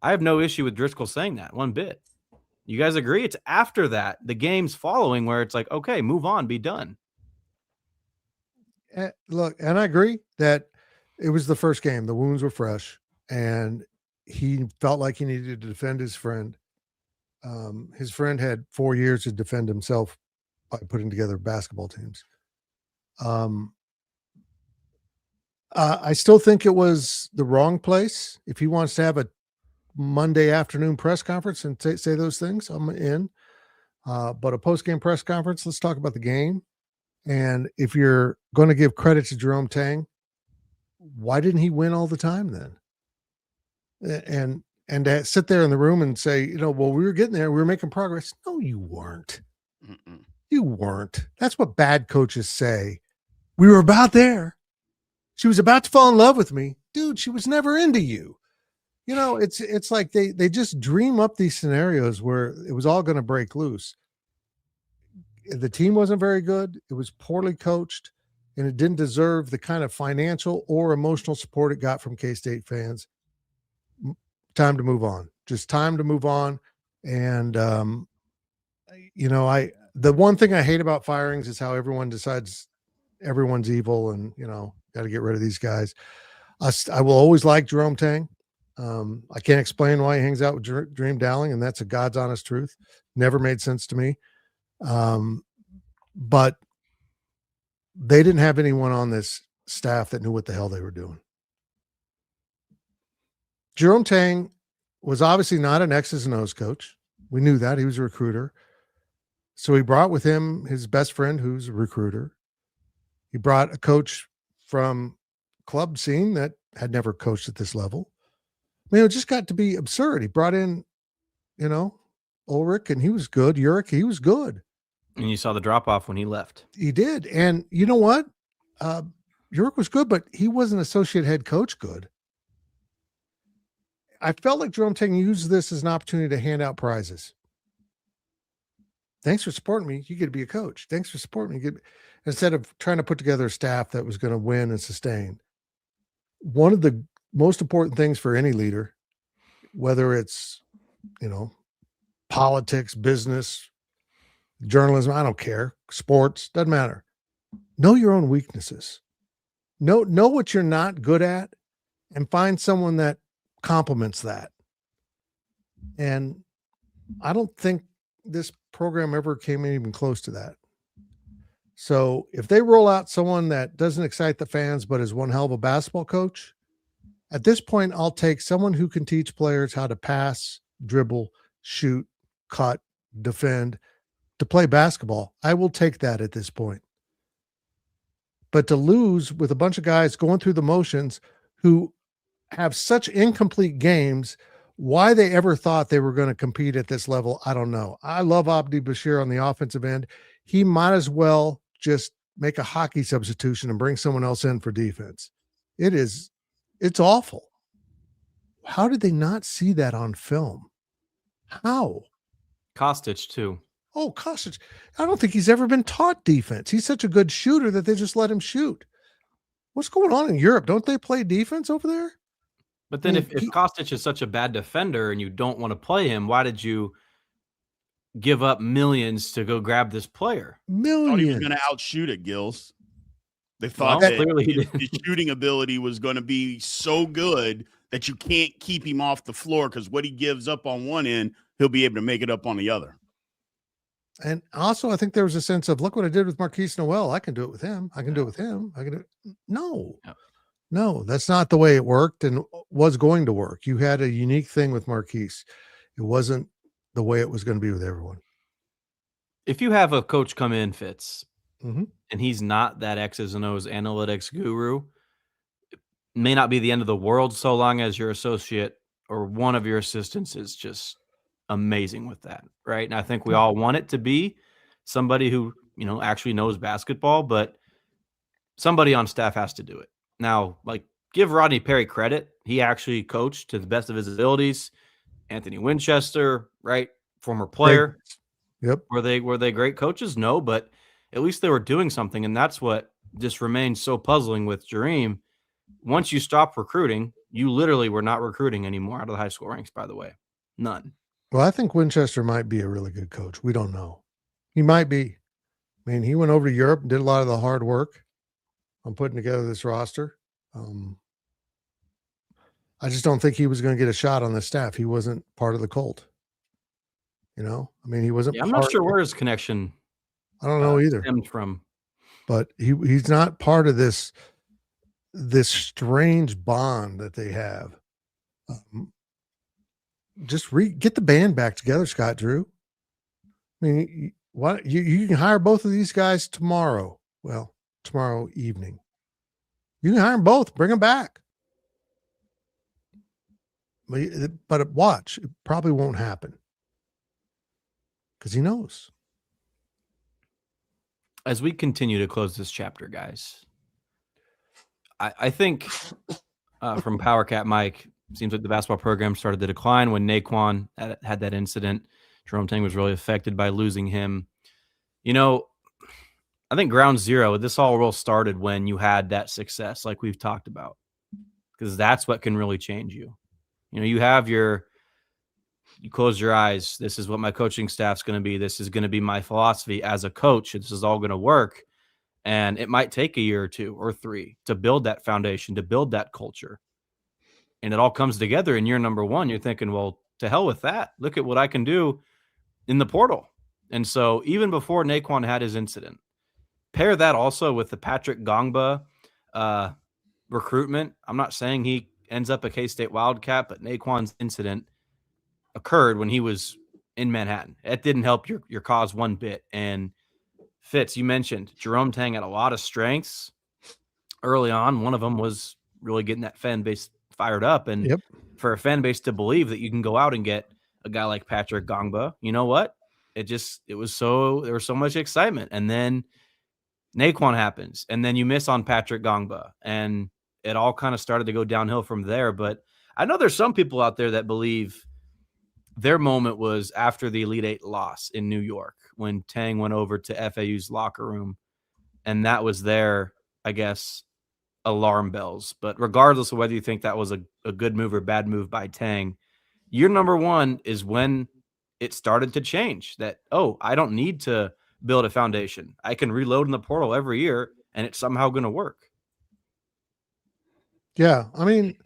I have no issue with Driscoll saying that one bit. You guys agree? It's after that, the games following, where it's like, okay, move on, be done. Look, and I agree that it was the first game. The wounds were fresh, and he felt like he needed to defend his friend. His friend had 4 years to defend himself by putting together basketball teams. I still think it was the wrong place. If he wants to have a Monday afternoon press conference and say those things, I'm in. But a post-game press conference, let's talk about the game. And if you're going to give credit to Jerome Tang, why didn't he win all the time then? And to sit there in the room and say, well, we were getting there, we were making progress. No, you weren't. Mm-mm. You weren't. That's what bad coaches say. We were about there. She was about to fall in love with me. Dude, she was never into you. It's like they just dream up these scenarios where it was all going to break loose. The team wasn't very good. It was poorly coached, and it didn't deserve the kind of financial or emotional support it got from K-State fans. Time to move on. Just time to move on. And, the one thing I hate about firings is how everyone decides everyone's evil and, got to get rid of these guys. I will always like Jerome Tang. I can't explain why he hangs out with Dream Dowling, and that's a God's honest truth. Never made sense to me. But they didn't have anyone on this staff that knew what the hell they were doing. Jerome Tang was obviously not an X's and O's coach. We knew that. He was a recruiter. So he brought with him his best friend, who's a recruiter. He brought a coach from club scene that had never coached at this level. I mean, it just got to be absurd. He brought in, Ulrich, and he was good. Uric, he was good. And you saw the drop-off when he left. He did. And you know what? Uric was good, but he wasn't associate head coach good. I felt like Jerome Tang used this as an opportunity to hand out prizes. Thanks for supporting me. You get to be a coach. Thanks for supporting me. Instead of trying to put together a staff that was going to win and sustain. One of the most important things for any leader, whether it's, politics, business, journalism, I don't care, sports, doesn't matter. Know your own weaknesses. Know what you're not good at and find someone that complements that. And I don't think this program ever came even close to that. So if they roll out someone that doesn't excite the fans, but is one hell of a basketball coach, at this point, I'll take someone who can teach players how to pass, dribble, shoot, cut, defend, to play basketball. I will take that at this point. But to lose with a bunch of guys going through the motions who have such incomplete games, why they ever thought they were going to compete at this level, I don't know. I love Abdi Bashir on the offensive end. He might as well just make a hockey substitution and bring someone else in for defense. It's awful. How did they not see that on film? How? Kostic too. Oh, Kostic. I don't think he's ever been taught defense. He's such a good shooter that they just let him shoot. What's going on in Europe? Don't they play defense over there? But then if Kostic is such a bad defender and you don't want to play him, why did you give up millions to go grab this player? Millions. I thought he was going to outshoot it, Gills. They thought that his shooting ability was going to be so good that you can't keep him off the floor because what he gives up on one end, he'll be able to make it up on the other. And also, I think there was a sense of, look what I did with Marquis Noel. I can do it with him. I can do it with him. I can do it. No, that's not the way it worked and was going to work. You had a unique thing with Marquis. It wasn't the way it was going to be with everyone. If you have a coach come in, Fitz, Mm-hmm. and he's not that X's and O's analytics guru, it may not be the end of the world so long as your associate or one of your assistants is just amazing with that, right? And I think we all want it to be somebody who, actually knows basketball, but somebody on staff has to do it. Now, like, give Rodney Perry credit. He actually coached to the best of his abilities. Anthony Winchester, right? Former player. Yep. Were they great coaches? No, but at least they were doing something. And that's what just remains so puzzling with Jareem. Once you stop recruiting, you literally were not recruiting anymore out of the high school ranks, by the way. None. Well, I think Winchester might be a really good coach. We don't know. He might be. I mean, he went over to Europe and did a lot of the hard work on putting together this roster. I just don't think he was going to get a shot on the staff. He wasn't part of the cult. I mean, he wasn't. Yeah, I'm not sure where his connection. I don't know either. Stemmed from, but he's not part of this strange bond that they have. Just get the band back together, Scott Drew. I mean, what you can hire both of these guys tomorrow. Well, tomorrow evening. You can hire them both. Bring them back. But watch, it probably won't happen because he knows. As we continue to close this chapter, guys, I think from PowerCat Mike, seems like the basketball program started to decline when Naquan had that incident. Jerome Tang was really affected by losing him. I think ground zero, this all started when you had that success like we've talked about, because that's what can really change you. You close your eyes. This is what my coaching staff's going to be. This is going to be my philosophy as a coach. This is all going to work. And it might take a year or 2 or 3 to build that foundation, to build that culture. And it all comes together in year number 1. You're thinking, well, to hell with that. Look at what I can do in the portal. And so even before Naquan had his incident, pair that also with the Patrick Gongba recruitment. I'm not saying he ends up a K-State Wildcat, but Naquan's incident occurred when he was in Manhattan. It didn't help your cause one bit. And Fitz, you mentioned Jerome Tang had a lot of strengths early on. One of them was really getting that fan base fired up. And for a fan base to believe that you can go out and get a guy like Patrick Gongba, you know what? There was so much excitement. And then Naquan happens, and then you miss on Patrick Gongba, and it all kind of started to go downhill from there. But I know there's some people out there that believe their moment was after the Elite Eight loss in New York when Tang went over to FAU's locker room, and that was their, I guess, alarm bells. But regardless of whether you think that was a good move or bad move by Tang, year number 1 is when it started to change. That, I don't need to build a foundation. I can reload in the portal every year, and it's somehow going to work. Yeah, I mean,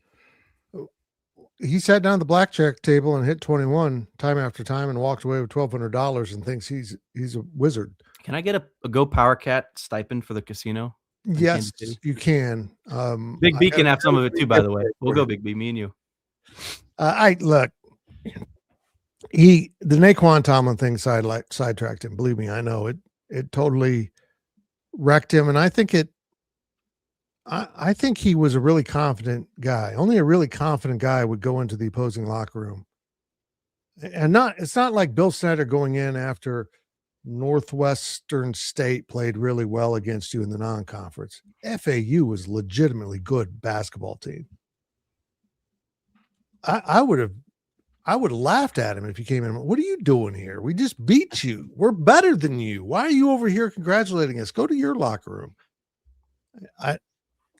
he sat down at the blackjack table and hit 21 time after time and walked away with $1,200 and thinks he's a wizard. Can I get a GoPowercat stipend for the casino? Yes, you can. Big B can have some of it too, by the way. We'll go Big B, me and you. Look, the Naquan Tomlin thing sidetracked him. Believe me, I know it totally wrecked him. And I think he was a really confident guy. Only a really confident guy would go into the opposing locker room. And it's not like Bill Snyder going in after Northwestern State played really well against you in the non-conference. FAU was legitimately good basketball team. I would have laughed at him if he came in. What are you doing here? We just beat you. We're better than you. Why are you over here congratulating us? Go to your locker room.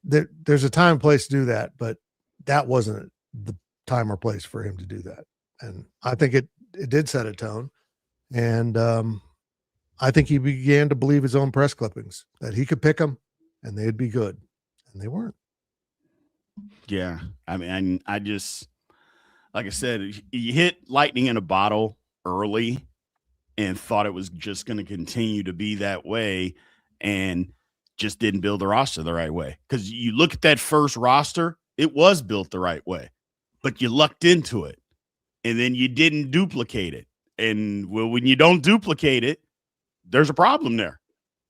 There's a time and place to do that, but that wasn't the time or place for him to do that. And I think it did set a tone. And I think he began to believe his own press clippings that he could pick them and they'd be good. And they weren't. Yeah. I mean, I just, like I said, you hit lightning in a bottle early, and thought it was just going to continue to be that way and just didn't build the roster the right way. Because you look at that first roster, it was built the right way, but you lucked into it and then you didn't duplicate it. And well, when you don't duplicate it, there's a problem there,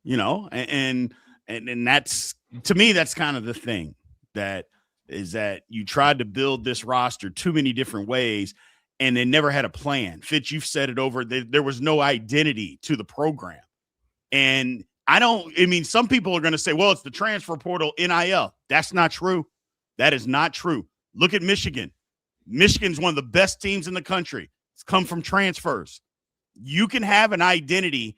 and that's, to me, that's kind of the thing that you tried to build this roster too many different ways and they never had a plan. Fitz, you've said it over. There was no identity to the program. And some people are going to say, well, it's the transfer portal, NIL. That's not true. That is not true. Look at Michigan. Michigan's one of the best teams in the country. It's come from transfers. You can have an identity,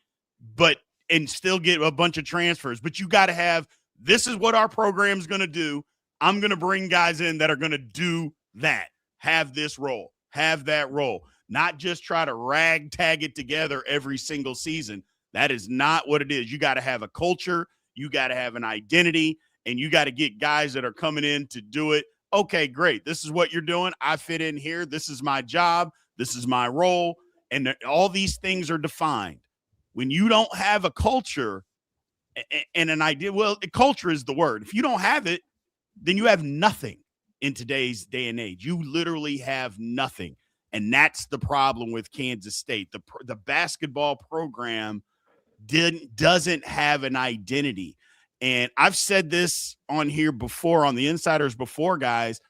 and still get a bunch of transfers, but you got to have, this is what our program's going to do. I'm going to bring guys in that are going to do that. Have this role. Have that role, not just try to ragtag it together every single season. That is not what it is. You got to have a culture, you got to have an identity, and you got to get guys that are coming in to do it. Okay, great. This is what you're doing. I fit in here. This is my job. This is my role. And all these things are defined. When you don't have a culture and an idea, well, culture is the word. If you don't have it, then you have nothing. In today's day and age, you literally have nothing. And that's the problem with Kansas State. The basketball program doesn't have an identity. And I've said this on here before, on the Insiders before, guys,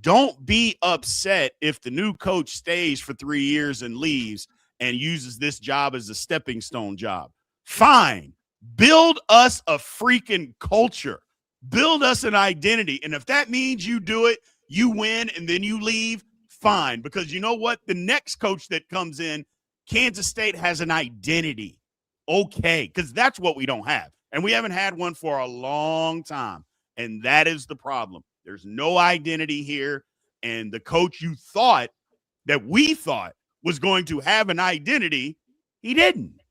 don't be upset if the new coach stays for 3 years and leaves and uses this job as a stepping stone job. Fine. Build us a freaking culture. Build us an identity. And if that means you do it, you win, and then you leave, fine. Because you know what? The next coach that comes in, Kansas State has an identity. Okay, because that's what we don't have. And we haven't had one for a long time. And that is the problem. There's no identity here. And the coach we thought was going to have an identity, he didn't.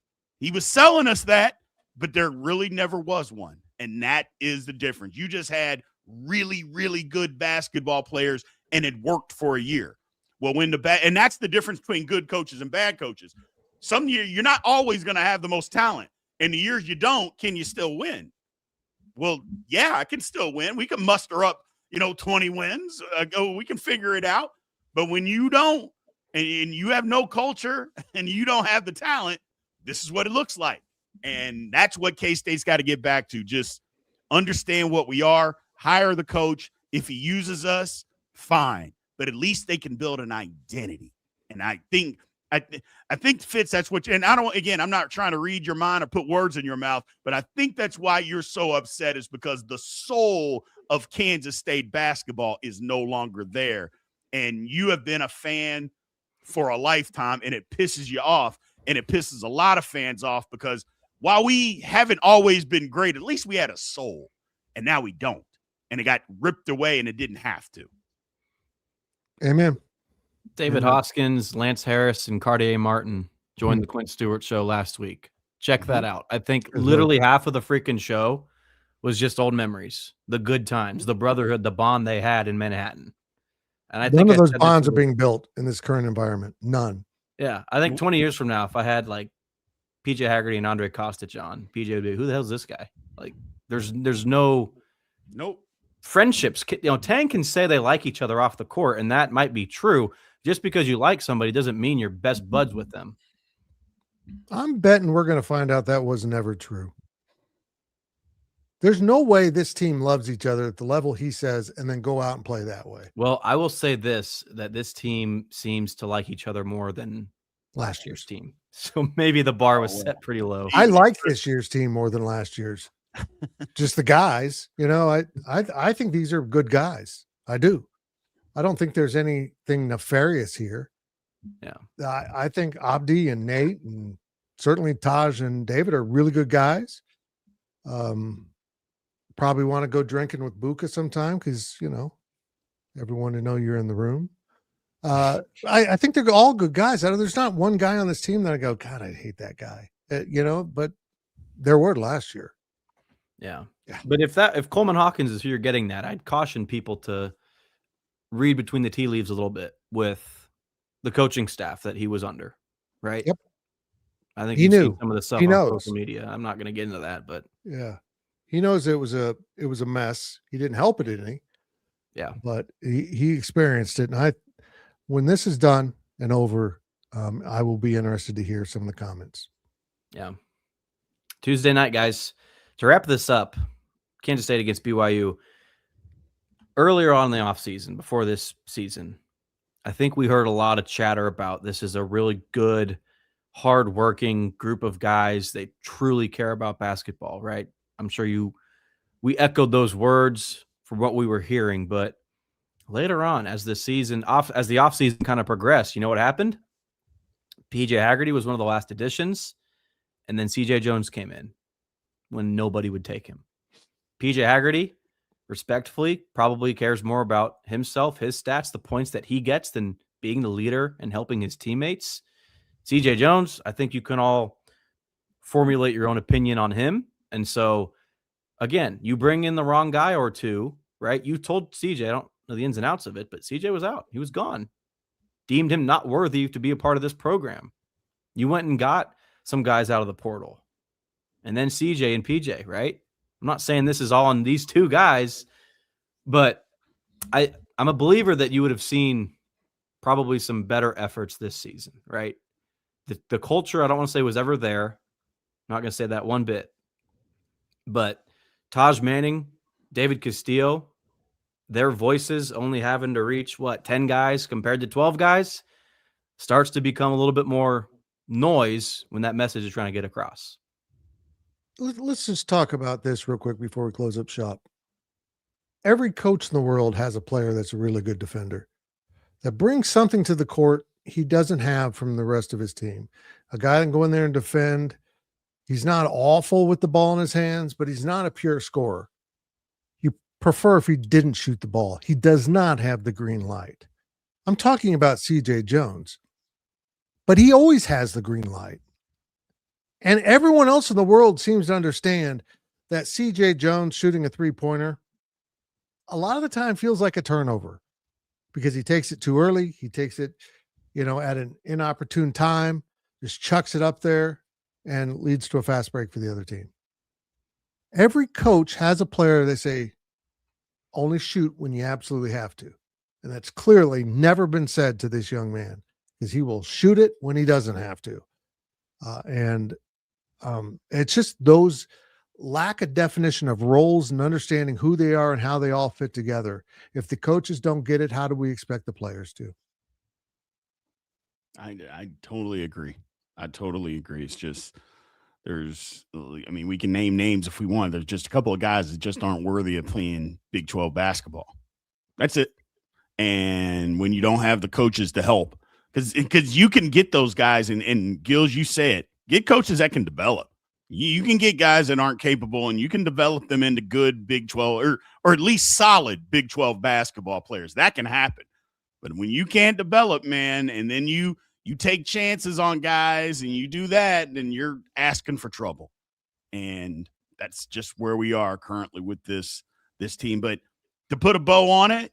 He was selling us that, but there really never was one. And that is the difference. You just had really, really good basketball players, and it worked for a year. Well, and that's the difference between good coaches and bad coaches. Some year you're not always going to have the most talent. And the years you don't, can you still win? Well, yeah, I can still win. We can muster up, 20 wins. We can figure it out. But when you don't, and you have no culture, and you don't have the talent, this is what it looks like. And that's what K-State's got to get back to. Just understand what we are, hire the coach. If he uses us, fine. But at least they can build an identity. And I think Fitz, that's what and I'm not trying to read your mind or put words in your mouth, but I think that's why you're so upset, is because the soul of Kansas State basketball is no longer there. And you have been a fan for a lifetime, and it pisses you off. And it pisses a lot of fans off because while we haven't always been great, at least we had a soul, and now we don't. And it got ripped away, and it didn't have to. Amen. David Hoskins, Lance Harris, and Cartier Martin joined the Quint Stewart show last week. Check that out. I think literally half of the freaking show was just old memories, the good times, the brotherhood, the bond they had in Manhattan. And I think none of those bonds are being built in this current environment. None. Yeah, I think 20 years from now, if I had like PJ Haggerty and Andre Kostic on, PJ would be, who the hell is this guy? Like, there's no friendships. Tang can say they like each other off the court, and that might be true. Just because you like somebody doesn't mean you're best buds with them. I'm betting we're going to find out that was never true. There's no way this team loves each other at the level he says and then go out and play that way. Well, I will say that this team seems to like each other more than last year's team. So maybe the bar was set pretty low. I like this year's team more than last year's. Just the guys, I think these are good guys. I do. I don't think there's anything nefarious here. Yeah. I think Abdi and Nate and certainly Taj and David are really good guys. Probably want to go drinking with Buka sometime because, everyone to know you're in the room. I think they're all good guys. There's not one guy on this team that I go, God, I hate that guy. But there were last year. Yeah. But if Coleman Hawkins is who you're getting that, I'd caution people to read between the tea leaves a little bit with the coaching staff that he was under, right? Yep. I think He you've knew. seen some of the stuff He on knows. social media. I'm not going to get into that, but yeah, he knows it was a mess. He didn't help it any. yeah, But he experienced it. And when this is done and over, I will be interested to hear some of the comments. yeah. Tuesday night, guys. To wrap this up, Kansas State against BYU. Earlier on in the offseason, before this season, I think we heard a lot of chatter about this is a really good, hardworking group of guys. They truly care about basketball, right? I'm sure we echoed those words from what we were hearing, but later on, as the offseason kind of progressed, you know what happened? PJ Haggerty was one of the last additions, and then CJ Jones came in when nobody would take him. PJ Haggerty, respectfully, probably cares more about himself, his stats, the points that he gets than being the leader and helping his teammates. CJ Jones, I think you can all formulate your own opinion on him. And so, again, you bring in the wrong guy or two, right? You told CJ, I don't know the ins and outs of it, but CJ was out. He was gone. Deemed him not worthy to be a part of this program. You went and got some guys out of the portal. And then CJ and PJ, right? I'm not saying this is all on these two guys, but I'm a believer that you would have seen probably some better efforts this season, right? The culture, I don't want to say was ever there. I'm not going to say that one bit. But Taj Manning, David Castillo, their voices only having to reach, 10 guys compared to 12 guys, starts to become a little bit more noise when that message is trying to get across. Let's just talk about this real quick before we close up shop. Every coach in the world has a player that's a really good defender that brings something to the court he doesn't have from the rest of his team. A guy that can go in there and defend. He's not awful with the ball in his hands, but he's not a pure scorer. You prefer if he didn't shoot the ball. He does not have the green light. I'm talking about CJ Jones, but he always has the green light. And everyone else in the world seems to understand that CJ Jones shooting a three-pointer a lot of the time feels like a turnover because he takes it too early. He takes it, at an inopportune time, just chucks it up there and leads to a fast break for the other team. Every coach has a player they say, only shoot when you absolutely have to. And that's clearly never been said to this young man because he will shoot it when he doesn't have to. It's just those lack of definition of roles and understanding who they are and how they all fit together. If the coaches don't get it, how do we expect the players to? I totally agree. It's just we can name names if we want. There's just a couple of guys that just aren't worthy of playing Big 12 basketball. That's it. And when you don't have the coaches to help, because you can get those guys, and Gills, you say it, get coaches that can develop. You can get guys that aren't capable, and you can develop them into good Big 12 or at least solid Big 12 basketball players. That can happen. But when you can't develop, man, and then you take chances on guys and you do that, then you're asking for trouble. And that's just where we are currently with this team. But to put a bow on it,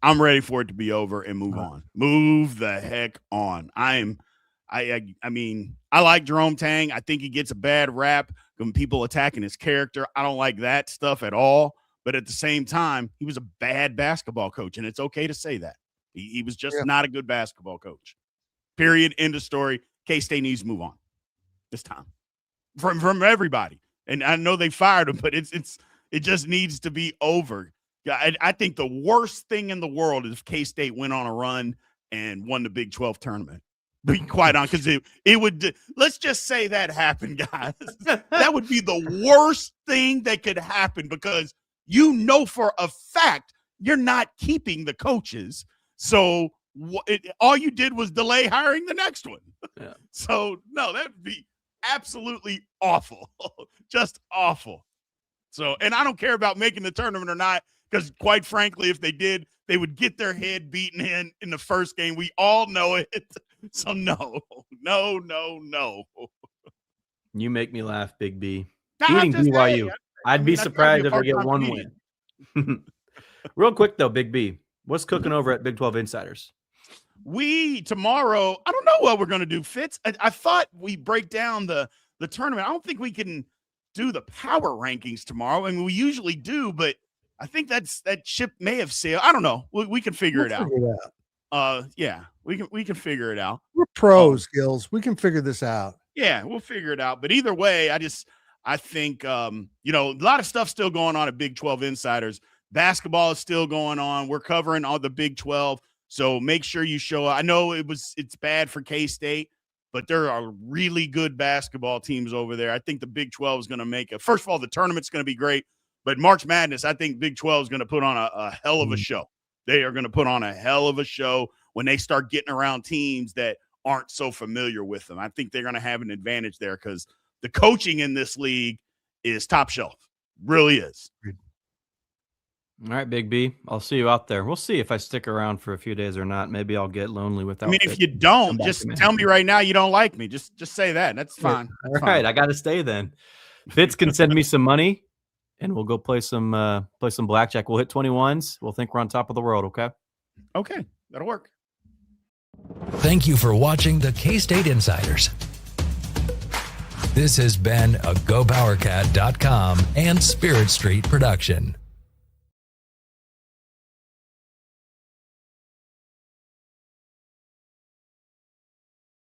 I'm ready for it to be over and move on. Move the heck on. I like Jerome Tang. I think he gets a bad rap when people attacking his character. I don't like that stuff at all. But at the same time, he was a bad basketball coach, and it's okay to say that. He was just not a good basketball coach. Period. End of story. K-State needs to move on this time from everybody. And I know they fired him, but it just needs to be over. I think the worst thing in the world is if K-State went on a run and won the Big 12 tournament. Be quite honest, because it would. Let's just say that happened, guys. That would be the worst thing that could happen because for a fact you're not keeping the coaches. So all you did was delay hiring the next one. Yeah. So, no, that would be absolutely awful. Just awful. So, and I don't care about making the tournament or not, because quite frankly, if they did, they would get their head beaten in the first game. We all know it. So, no. You make me laugh, Big B. No, Beating BYU. I'd be surprised if they get one win. Real quick, though, Big B. What's cooking over at Big 12 Insiders? Tomorrow, I don't know what we're going to do, Fitz. I thought we break down the tournament. I don't think we can do the power rankings tomorrow. I mean, we usually do, but I think that ship may have sailed. I don't know. We can figure it out. Yeah, we can figure it out. We're pros, Gills. We can figure this out. Yeah, we'll figure it out. But either way, I think a lot of stuff still going on at Big 12 Insiders. Basketball is still going on. We're covering all the Big 12. So make sure you show up. I know it's bad for K-State, but there are really good basketball teams over there. I think the Big 12 is going to make first of all, the tournament's going to be great, but March Madness, I think Big 12 is going to put on a hell of a show. They are going to put on a hell of a show when they start getting around teams that aren't so familiar with them. I think they're going to have an advantage there because the coaching in this league is top shelf. Really is. All right, Big B. I'll see you out there. We'll see if I stick around for a few days or not. Maybe I'll get lonely without. I mean, if you don't, just tell me right now you don't like me. Just say that. That's fine. All right, I got to stay then. Fitz can send me some money, and we'll go play some blackjack. We'll hit 21s. We'll think we're on top of the world. Okay. Okay, that'll work. Thank you for watching the K-State Insiders. This has been a GoPowercat.com and Spirit Street production.